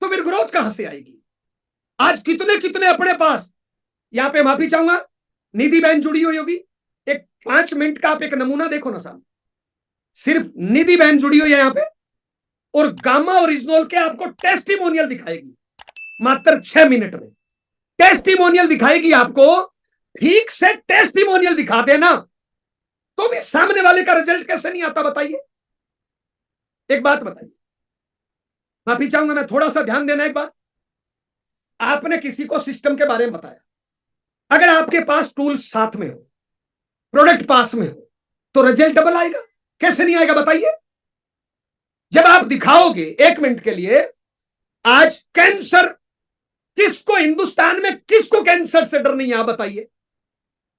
तो फिर ग्रोथ कहां से आएगी? आज कितने कितने अपने पास, यहां पे माफी चाहूंगा, निधि बहन जुड़ी हुई होगी, एक 5 मिनट का आप एक नमूना देखो ना साहब, सिर्फ निधि बहन जुड़ी हुई है यहां पे, और गामा ओरिजिनल के आपको टेस्टिमोनियल दिखाएगी मात्र 6 मिनट में। टेस्टिमोनियल दिखाएगी आपको, ठीक से टेस्टिमोनियल दिखा देना तो भी सामने वाले का रिजल्ट कैसे नहीं आता बताइए? एक बात बताइए, माफी चाहूंगा, मैं थोड़ा सा ध्यान देना। एक बात, आपने किसी को सिस्टम के बारे में बताया, अगर आपके पास टूल साथ में हो, प्रोडक्ट पास में हो, तो रिजल्ट डबल आएगा। कैसे नहीं आएगा बताइए? जब आप दिखाओगे 1 मिनट के लिए, आज कैंसर, किसको हिंदुस्तान में किसको कैंसर से डर नहीं है आप बताइए?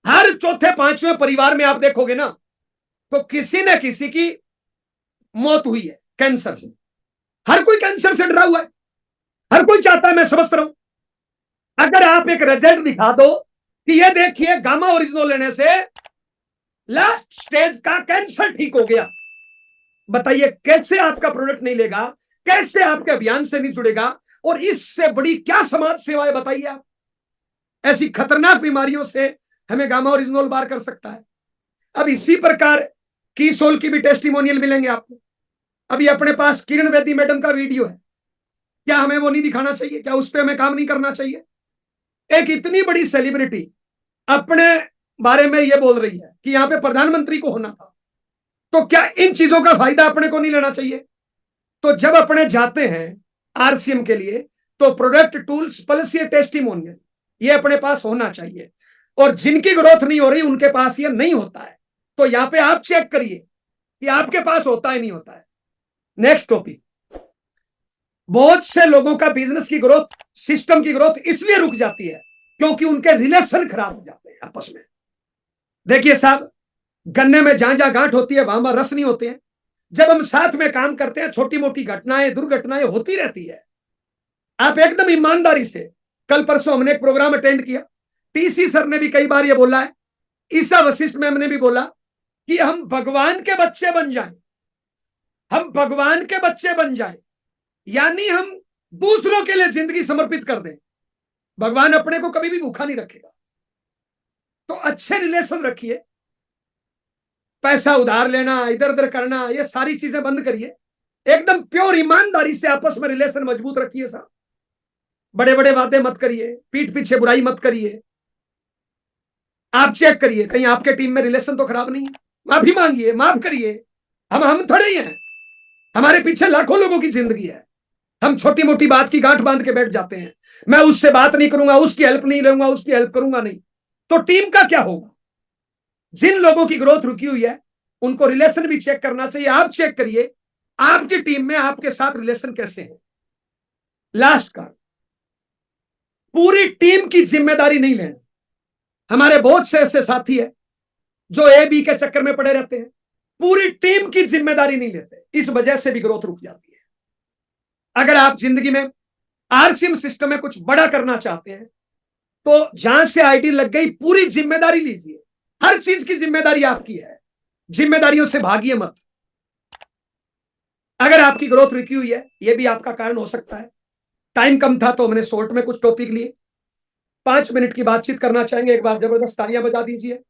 हर चौथे पांचवें परिवार में आप देखोगे ना, तो किसी न किसी की मौत हुई है कैंसर से। हर कोई कैंसर से डरा हुआ है, हर कोई चाहता है मैं स्वस्थ रहूं। अगर आप एक रिजल्ट दिखा दो कि ये देखिए गामा ओरिजिनल लेने से लास्ट स्टेज का कैंसर ठीक हो गया, बताइए कैसे आपका प्रोडक्ट नहीं लेगा, कैसे आपके अभियान से नहीं जुड़ेगा? और इससे बड़ी क्या समाज सेवा है बताइए आप? ऐसी खतरनाक बीमारियों से हमें गामा ओरिजिनल बार कर सकता है। अब इसी प्रकार की सोल की भी टेस्टिमोनियल मिलेंगे आपको। अभी अपने पास किरण वेदी मैडम का वीडियो है, क्या हमें वो नहीं दिखाना चाहिए? क्या उस पर हमें काम नहीं करना चाहिए? एक इतनी बड़ी सेलिब्रिटी अपने बारे में ये बोल रही है कि यहां पे प्रधानमंत्री को होना था, तो क्या इन चीजों का फायदा अपने को नहीं लेना चाहिए? तो जब अपने जाते हैं आरसीएम के लिए, तो प्रोडक्ट, टूल्स प्लस ये टेस्टिमोनियल, ये अपने पास होना चाहिए। और जिनकी ग्रोथ नहीं हो रही उनके पास ये नहीं होता है, तो यहां पे आप चेक करिए कि आपके पास होता है नहीं होता है। नेक्स्ट टॉपिक, बहुत से लोगों का बिजनेस की ग्रोथ, सिस्टम की ग्रोथ इसलिए रुक जाती है क्योंकि उनके रिलेशन खराब हो जाते हैं आपस में। देखिए साहब, गन्ने में जहां जहां गांठ होती है वहां वहां रस नहीं होते हैं। जब हम साथ में काम करते हैं, छोटी मोटी घटनाएं, दुर्घटनाएं होती रहती है। आप एकदम ईमानदारी से, कल परसों हमने एक प्रोग्राम अटेंड किया, टीसी सर ने भी कई बार ये बोला है, ईसा वशिष्ठ मैम ने भी बोला कि हम भगवान के बच्चे बन जाएं, हम भगवान के बच्चे बन जाएं, यानी हम दूसरों के लिए जिंदगी समर्पित कर दें। भगवान अपने को कभी भी भूखा नहीं रखेगा। तो अच्छे रिलेशन रखिए, पैसा उधार लेना, इधर उधर करना, ये सारी चीजें बंद करिए। एकदम प्योर ईमानदारी से आपस में रिलेशन मजबूत रखिए साहब। बड़े बड़े वादे मत करिए, पीठ पीछे बुराई मत करिए। आप चेक करिए कहीं आपके टीम में रिलेशन तो खराब नहीं है, माफी मांगिए, माफ करिए। हम थोड़े ही हैं, हमारे पीछे लाखों लोगों की जिंदगी है। हम छोटी मोटी बात की गांठ बांध के बैठ जाते हैं, मैं उससे बात नहीं करूंगा, उसकी हेल्प नहीं लूंगा, उसकी हेल्प करूंगा नहीं, तो टीम का क्या होगा? जिन लोगों की ग्रोथ रुकी हुई है उनको रिलेशन भी चेक करना चाहिए। आप चेक करिए आपकी टीम में आपके साथ रिलेशन कैसे हैं। लास्ट का, पूरी टीम की जिम्मेदारी नहीं लेना। हमारे बहुत से ऐसे साथी है जो ए बी के चक्कर में पड़े रहते हैं, पूरी टीम की जिम्मेदारी नहीं लेते, इस वजह से भी ग्रोथ रुक जाती है। अगर आप जिंदगी में आरसीएम सिस्टम में कुछ बड़ा करना चाहते हैं तो जहां से आईडी लग गई पूरी जिम्मेदारी लीजिए। हर चीज की जिम्मेदारी आपकी है, जिम्मेदारियों से भागिए मत। अगर आपकी ग्रोथ रुकी हुई है, यह भी आपका कारण हो सकता है। टाइम कम था तो हमने शॉर्ट में कुछ टॉपिक लिए। 5 मिनट की बातचीत करना चाहेंगे, एक बार जबरदस्त तालियां बजा दीजिए।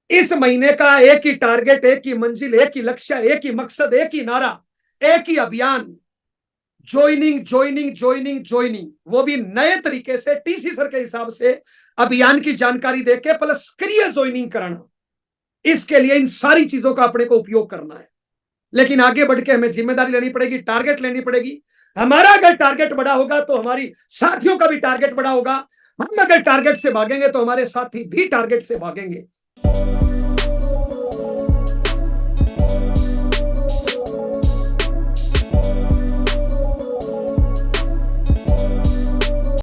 इस महीने का एक ही टारगेट, एक ही मंजिल, एक ही लक्ष्य, एक ही मकसद, एक ही नारा, एक ही अभियान, ज्वाइनिंग ज्वाइनिंग ज्वाइनिंग ज्वाइनिंग, वो भी नए तरीके से टीसी सर के हिसाब से अभियान की जानकारी देके प्लस करियर ज्वाइनिंग कराना। इसके लिए इन सारी चीजों का अपने को उपयोग करना है, लेकिन आगे बढ़ के हमें जिम्मेदारी लेनी पड़ेगी, टारगेट लेनी पड़ेगी। हमारा अगर टारगेट बड़ा होगा तो हमारी साथियों का भी टारगेट बड़ा होगा। हम अगर टारगेट से भागेंगे तो हमारे साथी भी टारगेट से भागेंगे।